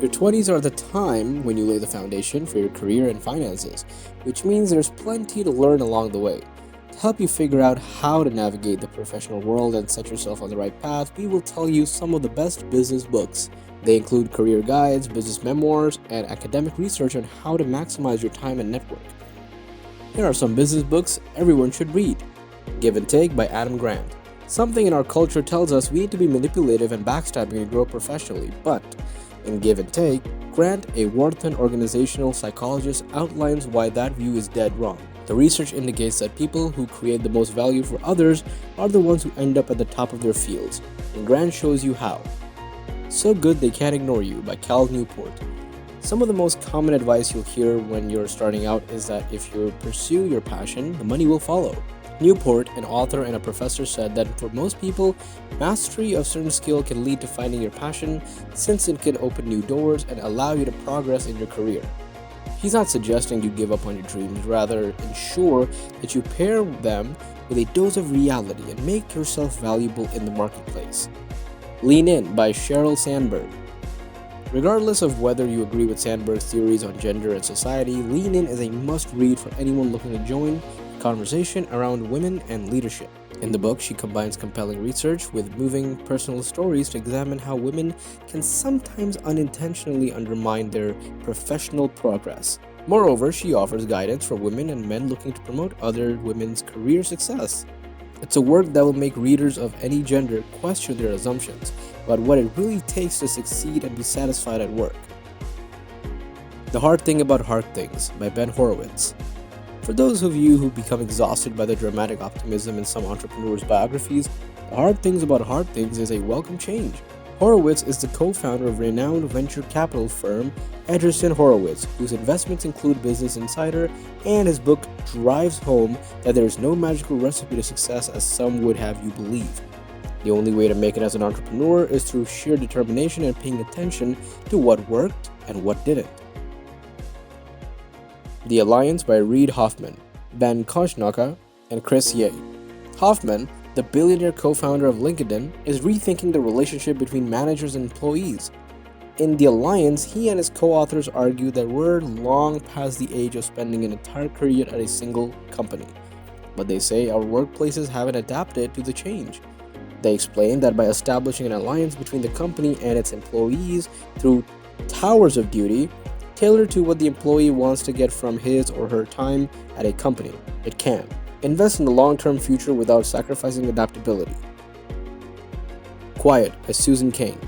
Your 20s are the time when you lay the foundation for your career and finances, which means there's plenty to learn along the way. To help you figure out how to navigate the professional world and set yourself on the right path, we will tell you some of the best business books. They include career guides, business memoirs, and academic research on how to maximize your time and network. Here are some business books everyone should read. Give and Take by Adam Grant. Something in our culture tells us we need to be manipulative and backstabbing to grow professionally, but in Give and Take, Grant, a Wharton organizational psychologist, outlines why that view is dead wrong. The research indicates that people who create the most value for others are the ones who end up at the top of their fields, and Grant shows you how. So Good They Can't Ignore You by Cal Newport. Some of the most common advice you'll hear when you're starting out is that if you pursue your passion, the money will follow. Newport, an author and a professor, said that for most people, mastery of certain skill can lead to finding your passion since it can open new doors and allow you to progress in your career. He's not suggesting you give up on your dreams, rather ensure that you pair them with a dose of reality and make yourself valuable in the marketplace. Lean In by Sheryl Sandberg. Regardless of whether you agree with Sandberg's theories on gender and society, Lean In is a must-read for anyone looking to join conversation around women and leadership. In the book, she combines compelling research with moving personal stories to examine how women can sometimes unintentionally undermine their professional progress. Moreover, she offers guidance for women and men looking to promote other women's career success. It's a work that will make readers of any gender question their assumptions about what it really takes to succeed and be satisfied at work. The Hard Thing About Hard Things by Ben Horowitz. For those of you who become exhausted by the dramatic optimism in some entrepreneurs' biographies, The Hard Things About Hard Things is a welcome change. Horowitz is the co-founder of renowned venture capital firm Andreessen Horowitz, whose investments include Business Insider, and his book drives home that there is no magical recipe to success as some would have you believe. The only way to make it as an entrepreneur is through sheer determination and paying attention to what worked and what didn't. The Alliance by Reid Hoffman, Ben Koshnaka, and Chris Ye. Hoffman, the billionaire co-founder of LinkedIn, is rethinking the relationship between managers and employees. In The Alliance, he and his co-authors argue that we're long past the age of spending an entire career at a single company. But they say our workplaces haven't adapted to the change. They explain that by establishing an alliance between the company and its employees through towers of duty, tailored to what the employee wants to get from his or her time at a company, it can invest in the long-term future without sacrificing adaptability. Quiet by Susan Cain.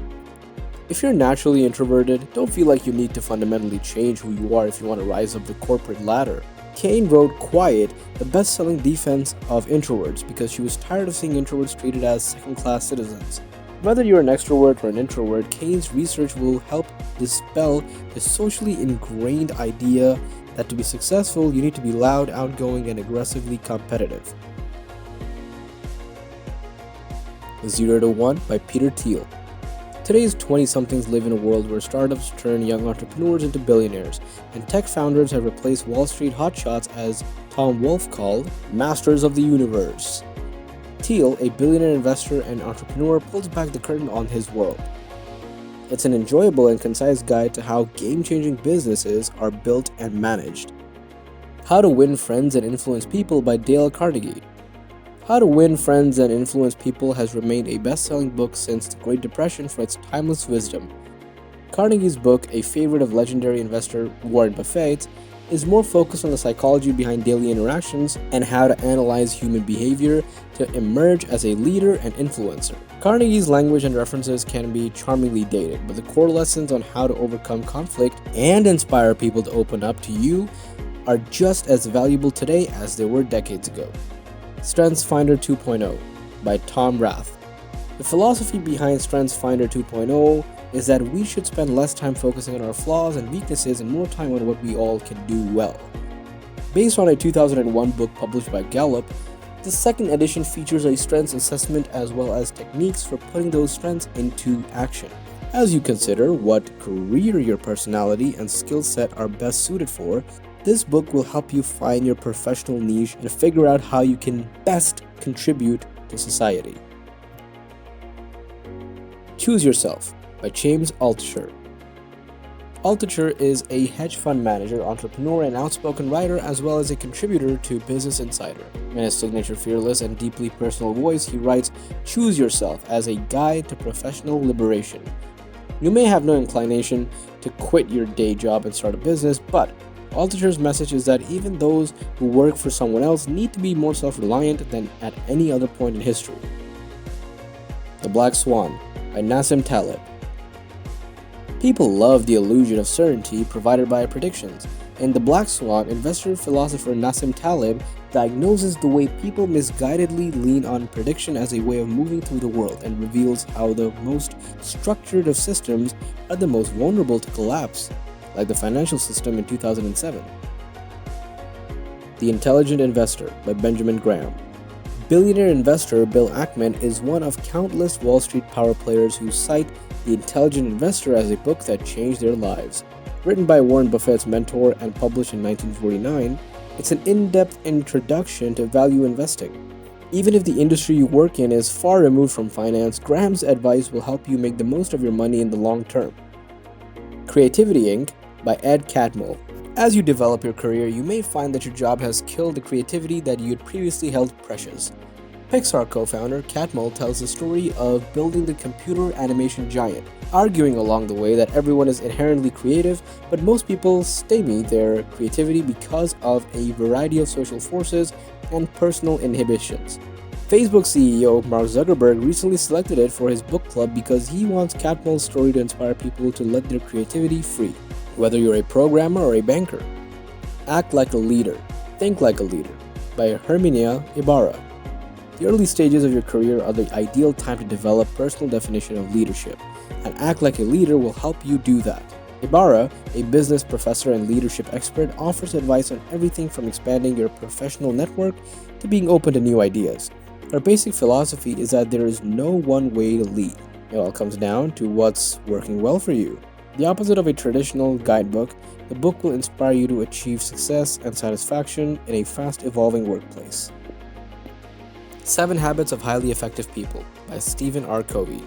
If you're naturally introverted, don't feel like you need to fundamentally change who you are if you want to rise up the corporate ladder. Cain wrote Quiet, the best-selling defense of introverts, because she was tired of seeing introverts treated as second-class citizens. Whether you're an extrovert or an introvert, Cain's research will help dispel the socially ingrained idea that to be successful, you need to be loud, outgoing, and aggressively competitive. 0 to 1 by Peter Thiel. Today's 20-somethings live in a world where startups turn young entrepreneurs into billionaires, and tech founders have replaced Wall Street hotshots, as Tom Wolfe called, masters of the universe. Thiel, a billionaire investor and entrepreneur, pulls back the curtain on his world. It's an enjoyable and concise guide to how game-changing businesses are built and managed. How to Win Friends and Influence People by Dale Carnegie. How to Win Friends and Influence People has remained a best-selling book since the Great Depression for its timeless wisdom. Carnegie's book, a favorite of legendary investor Warren Buffett, is more focused on the psychology behind daily interactions and how to analyze human behavior to emerge as a leader and influencer. Carnegie's language and references can be charmingly dated, but the core lessons on how to overcome conflict and inspire people to open up to you are just as valuable today as they were decades ago. StrengthsFinder 2.0 by Tom Rath. The philosophy behind StrengthsFinder 2.0 is that we should spend less time focusing on our flaws and weaknesses and more time on what we all can do well. Based on a 2001 book published by Gallup, the second edition features a strengths assessment as well as techniques for putting those strengths into action. As you consider what career your personality and skill set are best suited for, this book will help you find your professional niche and figure out how you can best contribute to society. Choose Yourself by James Altucher. Altucher is a hedge fund manager, entrepreneur, and outspoken writer, as well as a contributor to Business Insider. In his signature fearless and deeply personal voice, he writes, "Choose yourself" as a guide to professional liberation. You may have no inclination to quit your day job and start a business, but Altucher's message is that even those who work for someone else need to be more self-reliant than at any other point in history. The Black Swan by Nassim Taleb. People love the illusion of certainty provided by predictions. In The Black Swan, investor-philosopher Nassim Taleb diagnoses the way people misguidedly lean on prediction as a way of moving through the world and reveals how the most structured of systems are the most vulnerable to collapse, like the financial system in 2007. The Intelligent Investor by Benjamin Graham. Billionaire investor Bill Ackman is one of countless Wall Street power players who cite The Intelligent Investor as a book that changed their lives. Written by Warren Buffett's mentor and published in 1949, it's an in-depth introduction to value investing. Even if the industry you work in is far removed from finance, Graham's advice will help you make the most of your money in the long term. Creativity Inc. by Ed Catmull. As you develop your career, you may find that your job has killed the creativity that you had previously held precious. Pixar co-founder Catmull tells the story of building the computer animation giant, arguing along the way that everyone is inherently creative, but most people stymie their creativity because of a variety of social forces and personal inhibitions. Facebook CEO Mark Zuckerberg recently selected it for his book club because he wants Catmull's story to inspire people to let their creativity free. Whether you're a programmer or a banker. Act Like a Leader, Think Like a Leader by Herminia Ibarra. The early stages of your career are the ideal time to develop personal definition of leadership, and Act Like a Leader will help you do that. Ibarra, a business professor and leadership expert, offers advice on everything from expanding your professional network to being open to new ideas. Her basic philosophy is that there is no one way to lead. It all comes down to what's working well for you. The opposite of a traditional guidebook, the book will inspire you to achieve success and satisfaction in a fast-evolving workplace. 7 Habits of Highly Effective People by Stephen R. Covey.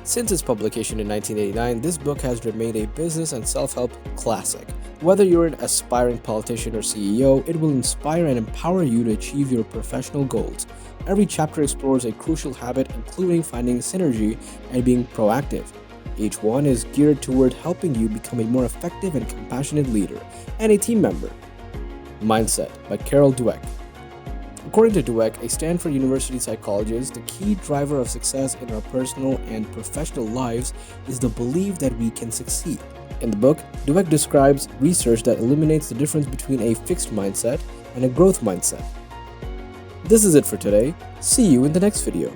Since its publication in 1989, this book has remained a business and self-help classic. Whether you're an aspiring politician or CEO, it will inspire and empower you to achieve your professional goals. Every chapter explores a crucial habit, including finding synergy and being proactive. Each one is geared toward helping you become a more effective and compassionate leader and a team member. Mindset by Carol Dweck. According to Dweck, a Stanford University psychologist, the key driver of success in our personal and professional lives is the belief that we can succeed. In the book, Dweck describes research that eliminates the difference between a fixed mindset and a growth mindset. This is it for today. See you in the next video.